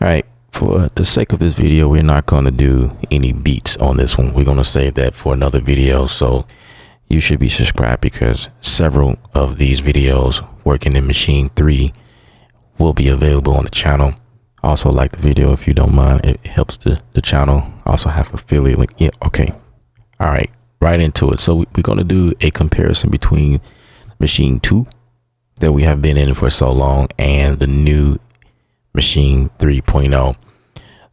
All right, for the sake of this video, we're not going to do any beats on this one. We're going to save that for another video. So you should be subscribed because several of these videos working in Maschine 3 will be available on the channel. Also, like the video if you don't mind. It helps the channel. Also have affiliate link. Yeah, okay. All right, right into it. So we're going to do a comparison between Maschine 2 that we have been in for so long and the new Maschine 3.0.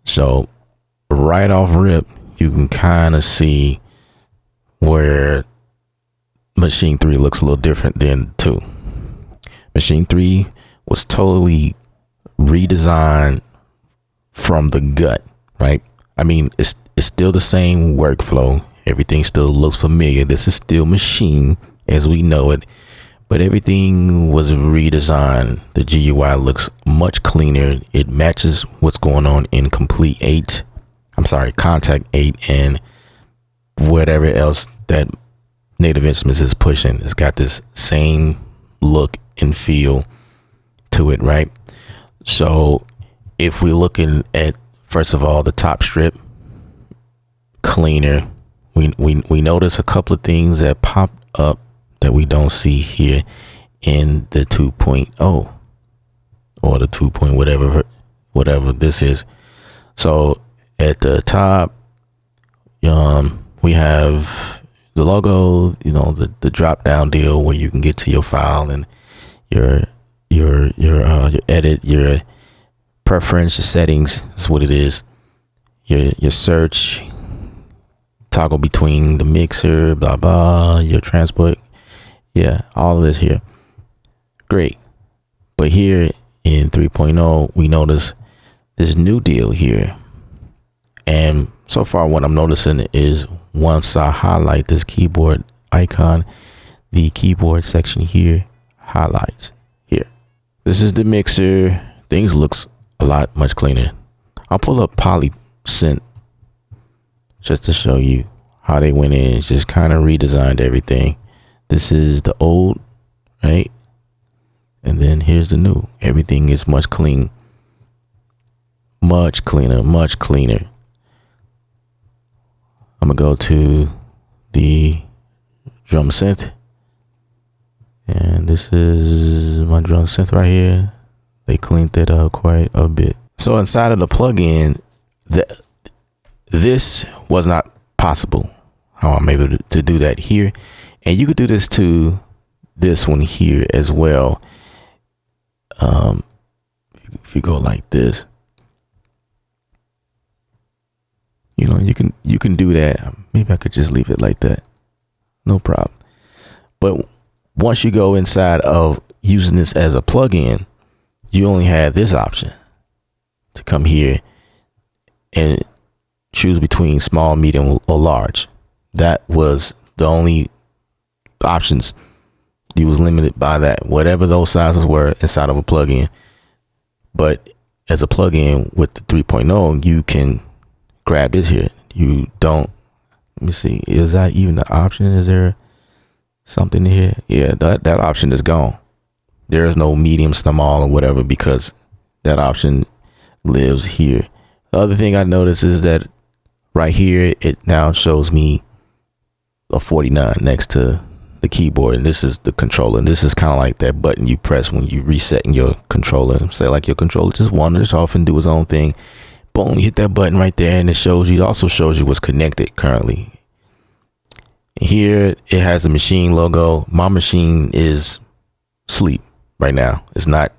So right off rip, you can kind of see where Maschine 3 looks a little different than 2. Maschine 3 was totally redesigned from the gut, right? I mean, it's still the same workflow. Everything still looks familiar. This is still Maschine as we know it, but everything was redesigned. The GUI looks much cleaner. It matches what's going on in Contact 8 and whatever else that Native Instruments is pushing. It's got this same look and feel to it, right? So if we're looking at, first of all, the top strip, cleaner. We notice a couple of things that pop up that we don't see here in the 2.0 or the 2. Whatever this is. So at the top, we have the logo, the drop down deal where you can get to your file and your edit, your preference, your settings is what it is. Your search, toggle between the mixer, blah blah, your transport. Yeah, all of this here. Great. But here in 3.0, we notice this new deal here. And so far what I'm noticing is once I highlight this keyboard icon, the keyboard section here highlights here. This is the mixer. Things looks a lot much cleaner. I'll pull up PolySynth just to show you how they went in. It's just kind of redesigned everything. This is the old, right? And then here's the new. Everything is much cleaner, much cleaner. I'm gonna go to the drum synth, and this is my drum synth right here. They cleaned it up quite a bit. So inside of the plugin, this was not possible. How I'm able to do that here, and you could do this to this one here as well. If you go like this, you can do that. Maybe I could just leave it like that, no problem. But once you go inside of using this as a plugin, you only have this option to come here and choose between small, medium, or large. That was the only options. You was limited by that, whatever those sizes were inside of a plugin. But as a plugin with the 3.0, you can grab this here. You don't, let me see, is that even the option? Is there something here? Yeah, that option is gone. There is no medium, small, or whatever, because that option lives here. The other thing I noticed is that right here, it now shows me a 49 next to the keyboard, and this is the controller. And this is kind of like that button you press when you resetting your controller. Say like your controller just wanders off and do its own thing. Boom, you hit that button right there, and it also shows you what's connected currently. Here it has the Maschine logo. My machine is asleep right now. It's not.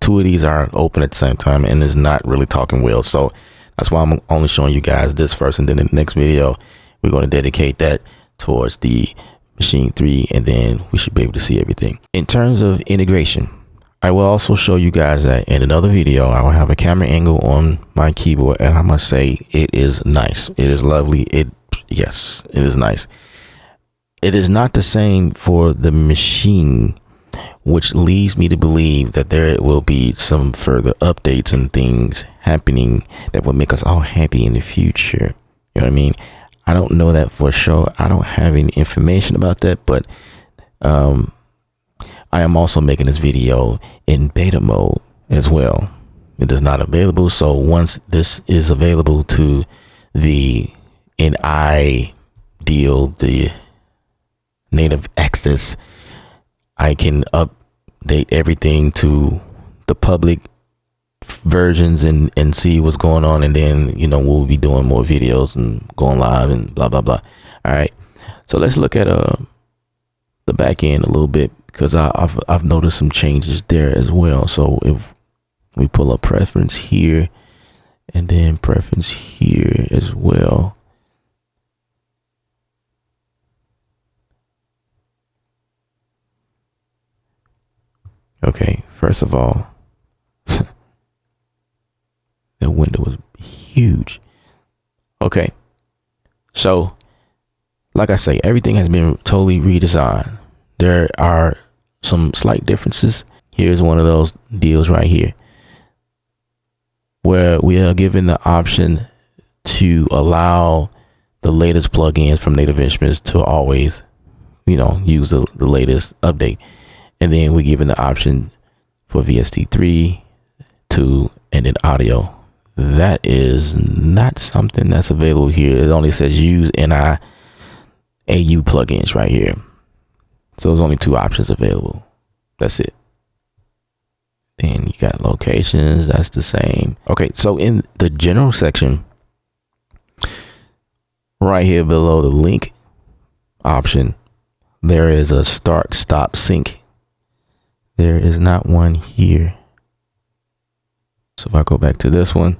Two of these are open at the same time, and it's not really talking well. So that's why I'm only showing you guys this first, and then in the next video we're going to dedicate that towards the Maschine 3, and then we should be able to see everything. In terms of integration, I will also show you guys that in another video. I will have a camera angle on my keyboard, and I must say it is nice. It is lovely. Yes, it is nice. It is not the same for the Maschine, which leads me to believe that there will be some further updates and things happening that will make us all happy in the future. You know what I mean? I don't know that for sure. I don't have any information about that, but I am also making this video in beta mode as well, it is not available. So once this is available to the NI deal, the native access, I can update everything to the public versions and see what's going on, and then we'll be doing more videos and going live and blah blah blah. All right, so let's look at the back end a little bit, because I've noticed some changes there as well. So if we pull up preference here and then preference here as well, okay, first of all, that window was huge. Okay, so like I say, everything has been totally redesigned. There are some slight differences. Here's one of those deals right here, where we are given the option to allow the latest plugins from Native Instruments to always, use the latest update. And then we're given the option for VST3 and then audio. That is not something that's available here. It only says use NI AU plugins right here. So there's only 2 options available. That's it. Then you got locations, that's the same. Okay, so in the general section, right here below the link option, there is a start stop sync. There is not one here. So if I go back to this one,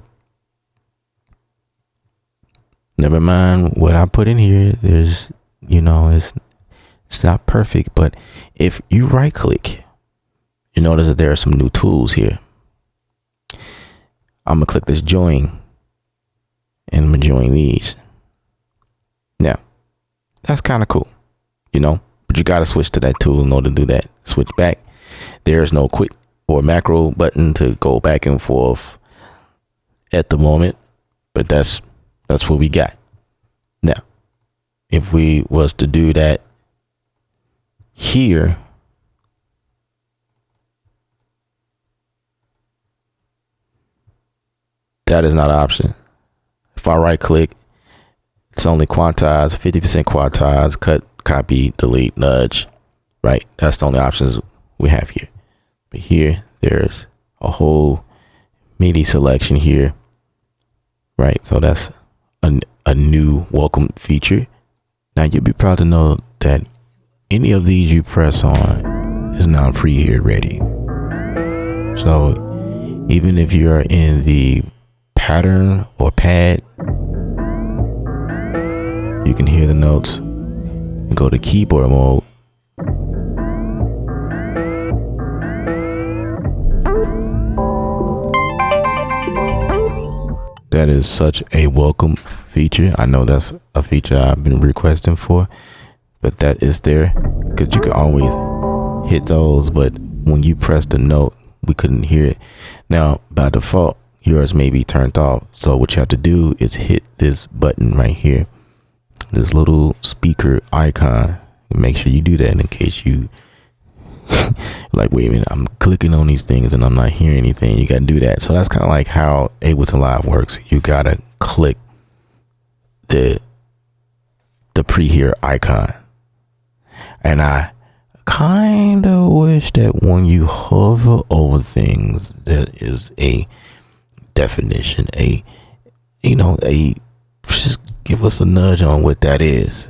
never mind what I put in here, there's, it's not perfect, but if you right click, you notice that there are some new tools here. I'm gonna click this join, and I'm gonna join these. Now, that's kind of cool, but you gotta switch to that tool in order to do that. Switch back. There's no quick or macro button to go back and forth at the moment, but that's what we got. Now, if we was to do that here, that is not an option. If I right click, it's only quantize, 50% quantize, cut, copy, delete, nudge, right? That's the only options we have here. But here, there's a whole MIDI selection here, right? So that's a new welcome feature. Now you'll be proud to know that any of these you press on is now pre-hear ready. So even if you're in the pattern or pad, you can hear the notes and go to keyboard mode. That is such a welcome feature. I know that's a feature I've been requesting for, but that is there, because you can always hit those, but when you press the note, we couldn't hear it. Now, by default, yours may be turned off. So what you have to do is hit this button right here, this little speaker icon, and make sure you do that in case you like, wait a minute, I'm clicking on these things and I'm not hearing anything. You got to do that. So that's kind of like how Ableton Live works. You got to click the pre-hear icon. And I kind of wish that when you hover over things, there is a definition, just give us a nudge on what that is.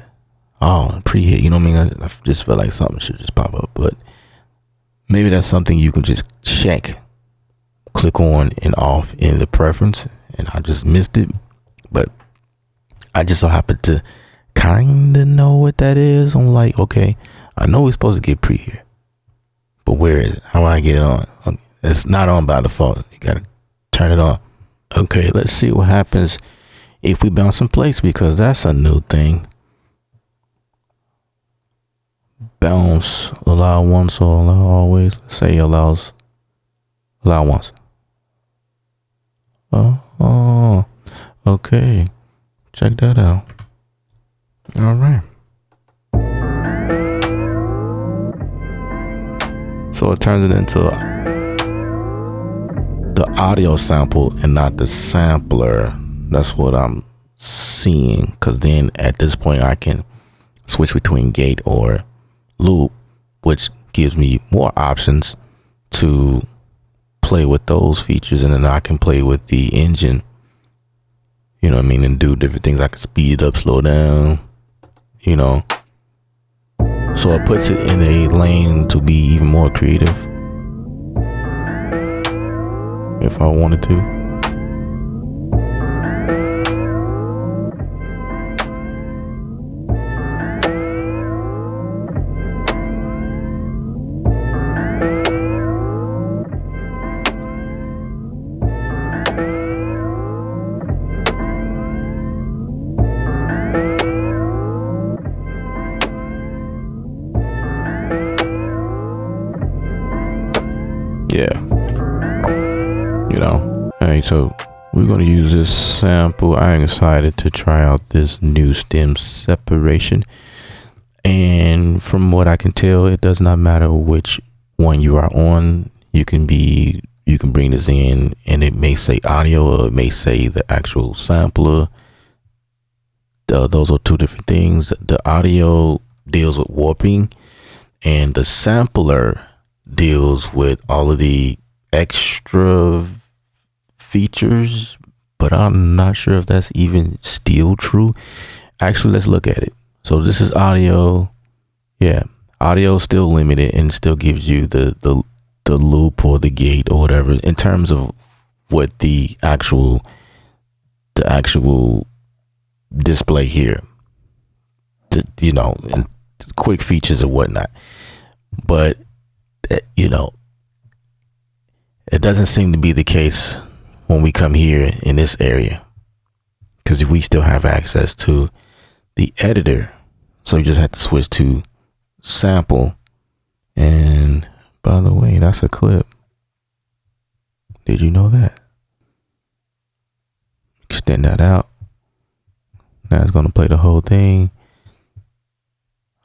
Oh, pre-hit, you know what I mean? I just felt like something should just pop up, but maybe that's something you can just check, click on and off in the preference, and I just missed it. But I just so happen to kind of know what that is. I'm like, okay, I know we're supposed to get pre-hear, but where is it? How do I get it on? Okay, it's not on by default. You got to turn it on. Okay, let's see what happens if we bounce in place, because that's a new thing. Bounce, allow once or allow always. Let's say allow once. Oh, okay. Check that out. All right. So it turns it into the audio sample and not the sampler. That's what I'm seeing, because then at this point I can switch between gate or loop, which gives me more options to play with those features, and then I can play with the engine, you know what I mean, and do different things. I can speed it up, slow down, you know, so it puts it in a lane to be even more creative if I wanted to. Yeah, you know. All right, so we're going to use this sample. I'm excited to try out this new stem separation, and from what I can tell, it does not matter which one you are on. You can bring this in, and it may say audio or it may say the actual sampler. Those are two different things. The audio deals with warping, and the sampler deals with all of the extra features, but I'm not sure if that's even still true. Actually, let's look at it. So this is audio. Yeah, audio is still limited and still gives you the loop or the gate or whatever in terms of what the actual display here, you know, and quick features and whatnot. But you know, it doesn't seem to be the case when we come here in this area, because we still have access to the editor. So you just have to switch to sample. And by the way, that's a clip. Did you know that? Extend that out. Now it's going to play the whole thing.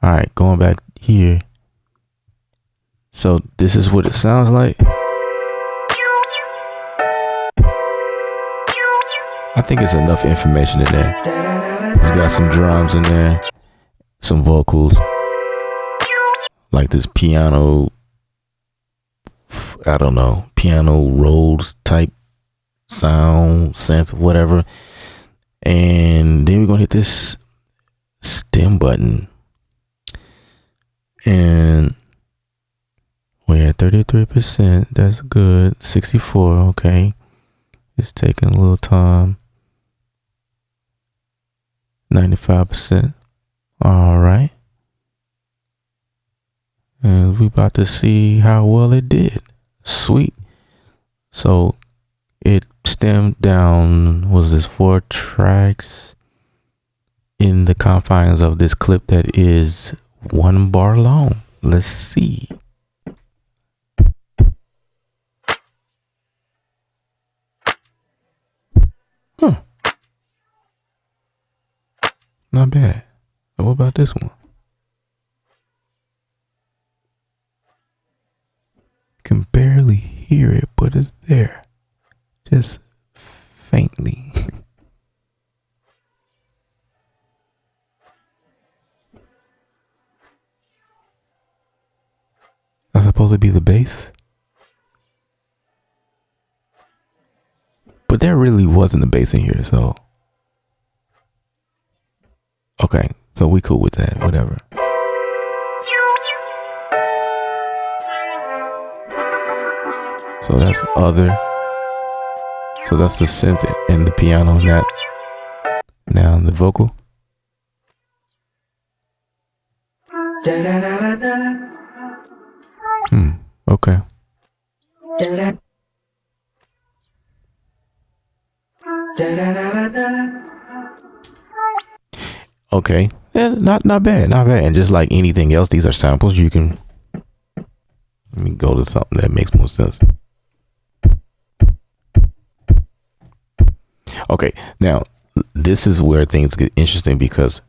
All right, going back here. So this is what it sounds like. I think it's enough information in there. It's got some drums in there, some vocals, like this piano, I don't know, piano rolls type sound, synth, whatever. And then we're going to hit this stem button. And we're at 33%. That's good. 64. Okay. It's taking a little time. 95%. All right. And we about to see how well it did. Sweet. So it stemmed down, was this 4 tracks in the confines of this clip that is 1 bar long. Let's see. Huh. Not bad. What about this one? Can barely hear it, but it's there. Just faintly. That's supposed to be the bass. But there really wasn't a bass in here, so. Okay, so we cool with that, whatever. So that's other. So that's the synth and the piano and that. Now the vocal. Okay. Okay. Yeah, not bad, not bad. And just like anything else, these are samples. You can, let me go to something that makes more sense. Okay, now this is where things get interesting, because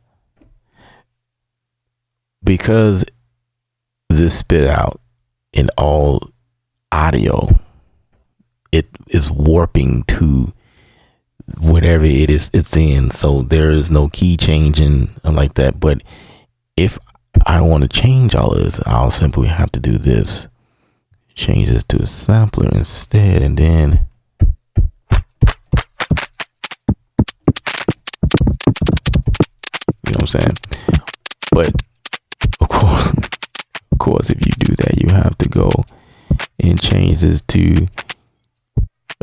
this spit out in all audio, it is warping to whatever it's in. So there is no key changing like that. But if I want to change all of this, I'll simply have to do this. Change this to a sampler instead, and then you know what I'm saying? But of course, if you do that, you have to go and change this to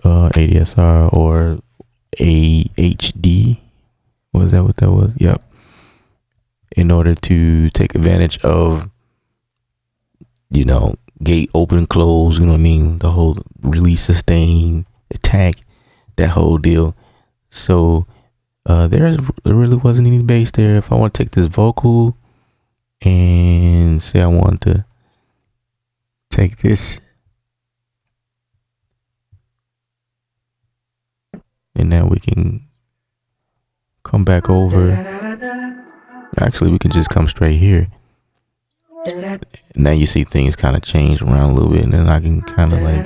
ADSR or AHD. Was that what that was? Yep. In order to take advantage of, you know, gate open, close, you know what I mean? The whole release, sustain, attack, that whole deal. So there really wasn't any bass there. If I want to take this vocal and say I want to take this, and now we can come back over. Actually, we can just come straight here. Now you see things kind of change around a little bit, and then I can kind of like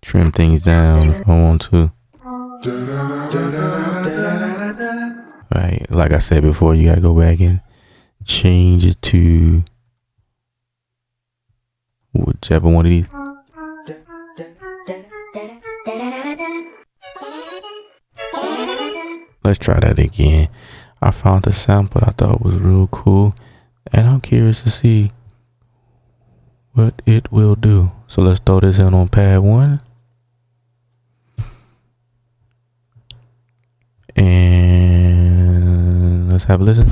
trim things down if I want to. Right, like I said before, you gotta go back and change it to whichever one of these. Let's try that again. I found a sample I thought was real cool, and I'm curious to see what it will do. So let's throw this in on pad 1. And let's have a listen.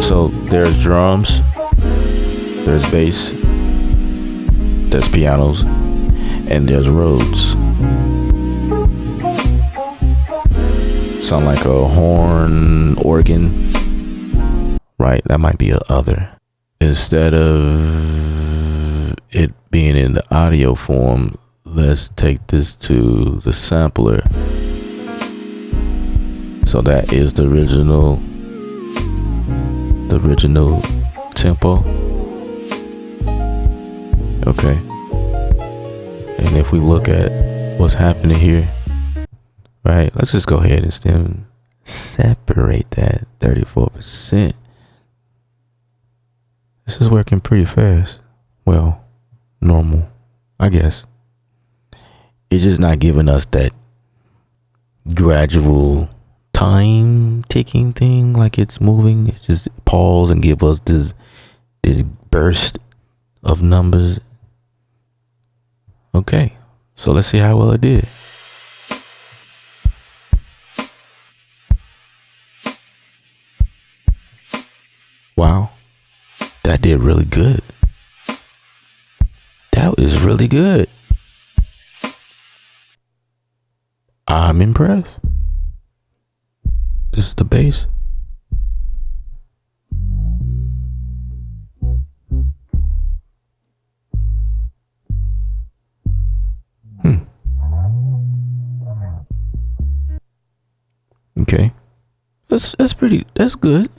So there's drums, there's bass, there's pianos, and there's Rhodes. Sound like a horn organ, right? That might be a other. Instead of it being in the audio form, let's take this to the sampler. So that is the original tempo. Okay. And if we look at what's happening here, right, let's just go ahead and then separate that 34%. This is working pretty fast. Well, normal, I guess. It's just not giving us that gradual time ticking thing, like it's moving. It's just pause and give us this burst of numbers. Okay, so let's see how well it did. Wow, that did really good. That was really good. I'm impressed. This is the bass. Okay. That's good.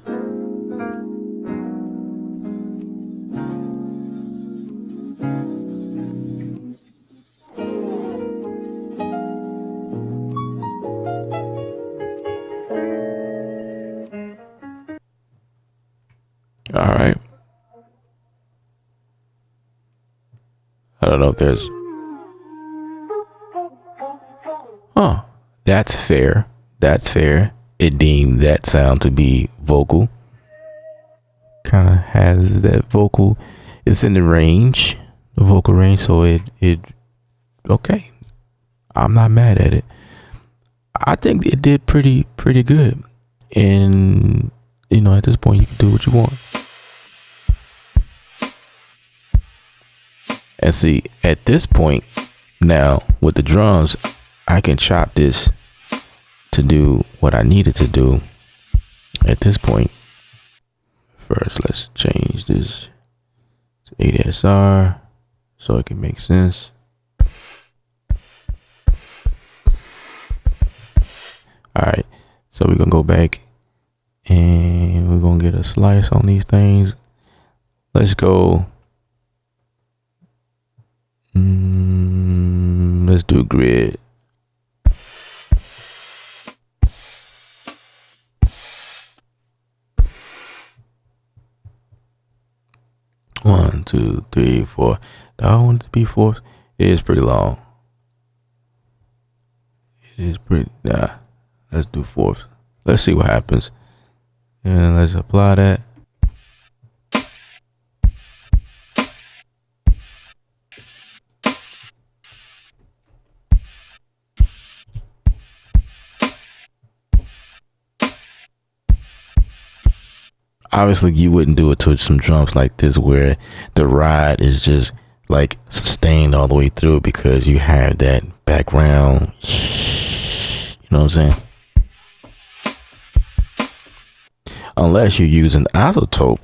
All right. I don't know if there's... Huh. That's fair. That's fair. It deemed that sound to be vocal. Kind of has that vocal. It's in the range, the vocal range. So it okay. I'm not mad at it. I think it did pretty good. And you know, at this point, you can do what you want. And see, at this point now with the drums, I can chop this to do what I needed to do at this point. First, let's change this to ADSR so it can make sense. All right, so we're gonna go back And we're gonna get a slice on these things. Let's go. Let's do grid. One, two, three, four. I want it to be fourth. It is pretty long. It is pretty. Nah, let's do fourth. Let's see what happens. And let's apply that. Obviously, you wouldn't do it to some drums like this where the ride is just like sustained all the way through because you have that background. You know what I'm saying? Unless you're using isotope.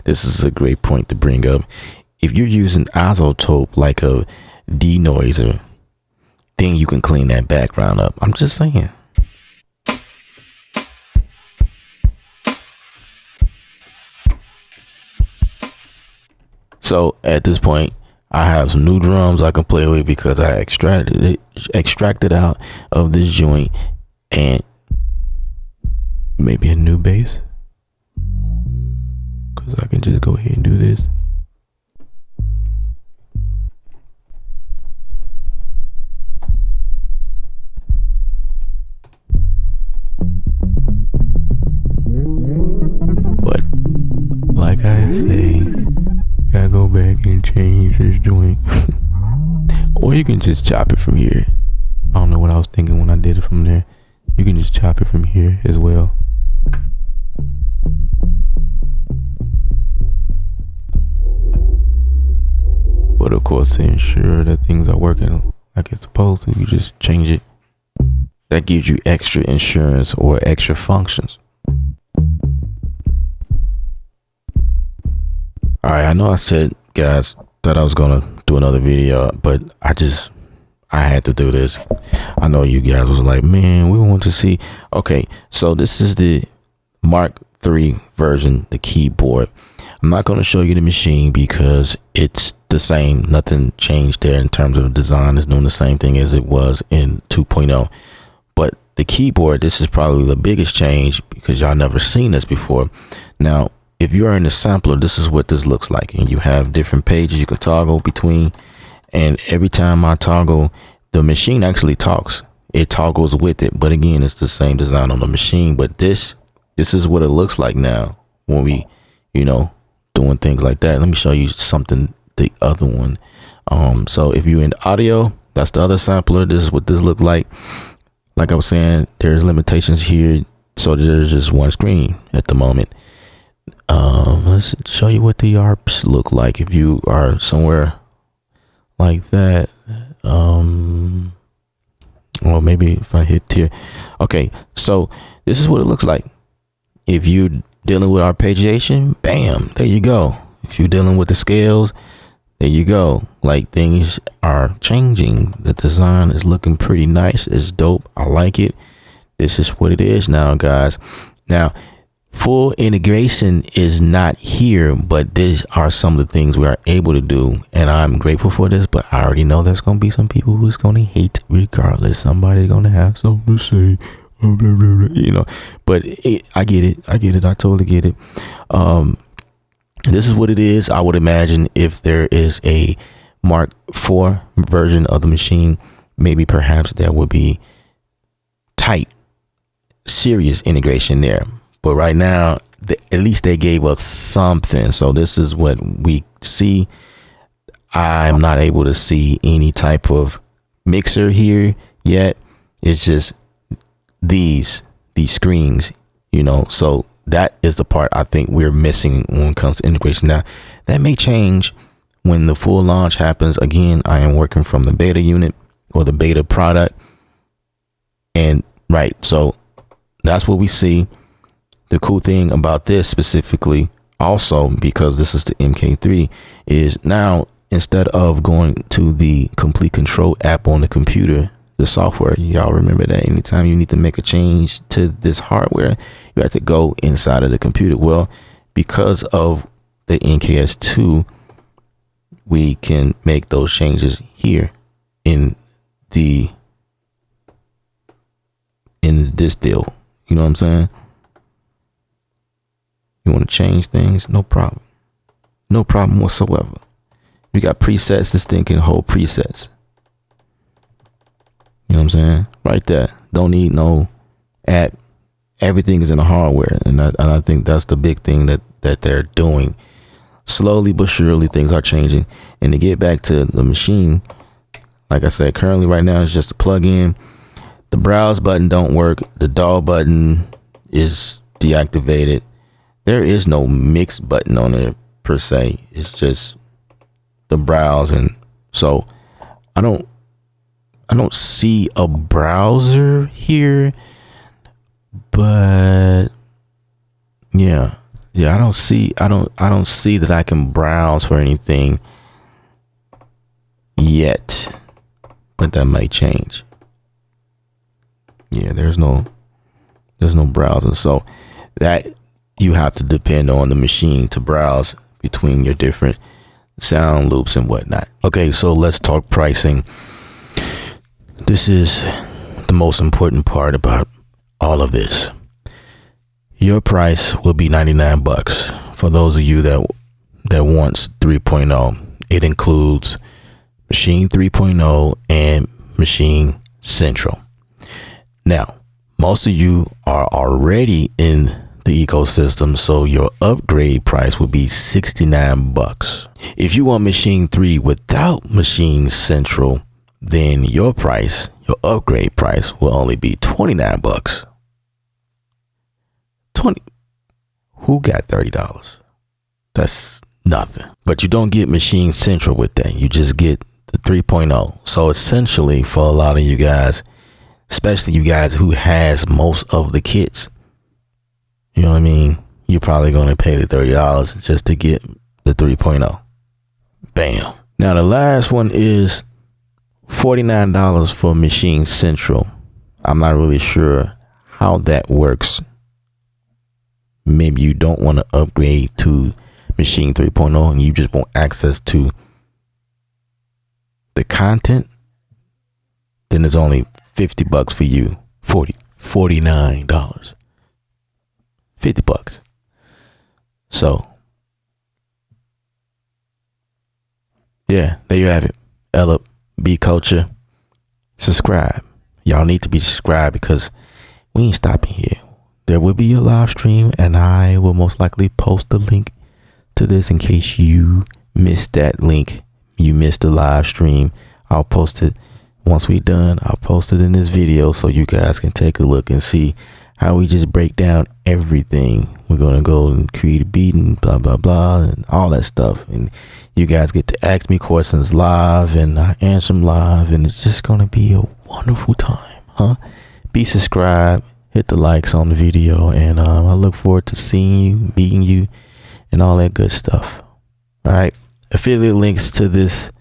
This is a great point to bring up. If you're using isotope like a denoiser, then you can clean that background up. I'm just saying. So at this point, I have some new drums I can play with because I extracted out of this joint, and maybe a new bass because I can just go ahead and do this. But like I say, gotta go back and change this joint. Or you can just chop it from here. I don't know what I was thinking when I did it from there. You can just chop it from here as well. But of course, to ensure that things are working like it's supposed to, you just change it. That gives you extra insurance or extra functions. Alright, I know I said, guys, that I was gonna do another video, but I had to do this. I know you guys was like, man, we want to see. Okay, so this is the Mark III version, the keyboard. I'm not going to show you the machine because it's the same. Nothing changed there in terms of design. It's doing the same thing as it was in 2.0. But the keyboard, this is probably the biggest change because y'all never seen this before. Now, if you are in the sampler, this is what this looks like. And you have different pages you can toggle between. And every time I toggle, the machine actually talks. It toggles with it. But again, it's the same design on the machine. But this is what it looks like now when we, doing things like that. Let me show you something, the other one. So if you're in audio, that's the other sampler. This is what this looked like. Like I was saying, there's limitations here. So there's just one screen at the moment. Let's show you what the ARPs look like if you are somewhere like that. Or maybe if I hit here. Okay, so this is what it looks like. If you're dealing with arpeggiation, bam, there you go. If you're dealing with the scales, there you go. Like, things are changing. The design is looking pretty nice. It's dope. I like it. This is what it is now, guys. Now, full integration is not here, but these are some of the things we are able to do, and I'm grateful for this. But I already know there's going to be some people who's going to hate regardless. Somebody's going to have something to say, blah, blah, blah, but I get it. I totally get it. This is what it is. I would imagine if there is a Mark IV version of the machine, maybe perhaps there would be tight, serious integration there. But right now, at least they gave us something. So this is what we see. I'm not able to see any type of mixer here yet. It's just these screens, so that is the part I think we're missing when it comes to integration. Now, that may change when the full launch happens. Again, I am working from the beta unit or the beta product. And right, so that's what we see. The cool thing about this specifically, also, because this is the MK3, is now instead of going to the Complete Control app on the computer the software. Y'all remember that anytime you need to make a change to this hardware, you have to go inside of the computer. Well, because of the NKS2, we can make those changes here in this deal. You know what I'm saying? You want to change things? No problem. No problem whatsoever. We got presets. This thing can hold presets. You know what I'm saying? Right there. Don't need no app. Everything is in the hardware. And I think that's the big thing that they're doing. Slowly but surely things are changing. And to get back to the Maschine, like I said, currently right now it's just a plug-in. The browse button don't work. The DAW button is deactivated. There is no mix button on it per se. It's just the browse. And so I don't see a browser here, but yeah, I don't see that I can browse for anything yet, but that might change. Yeah, there's no browser, so that you have to depend on the Maschine to browse between your different sound loops and whatnot. Okay, so let's talk pricing. This is the most important part about all of this. Your price will be $99 for those of you that wants 3.0. It includes Maschine 3.0 and Maschine Central. Now, most of you are already in the ecosystem, so your upgrade price would be $69. If you want Maschine 3 without Maschine Central, then your upgrade price will only be $29. Who got $30? That's nothing. But you don't get Maschine Central with that. You just get the 3.0. So essentially, for a lot of you guys, especially you guys who has most of the kits, you know what I mean? You're probably going to pay the $30 just to get the 3.0. Bam. Now the last one is $49 for Maschine Central. I'm not really sure how that works. Maybe you don't want to upgrade to Maschine 3.0 and you just want access to the content. Then it's only $50 for you. $49. $50. So yeah, there you have it. B Kultr. Subscribe. Y'all need to be subscribed because we ain't stopping here. There will be a live stream and I will most likely post the link to this in case you missed that link. You missed the live stream. I'll post it once we're done. I'll post it in this video so you guys can take a look and see how we just break down everything. We're going to go and create a beat and blah, blah, blah, and all that stuff. And you guys get to ask me questions live and I answer them live. And it's just going to be a wonderful time, huh? Be subscribed, hit the likes on the video. And I look forward to seeing you, meeting you, and all that good stuff. All right. Affiliate links to this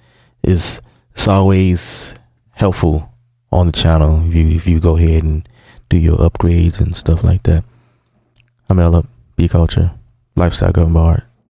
it's always helpful on the channel if you go ahead and do your upgrades and stuff like that. I'm B Kultr, lifestyle governed by art.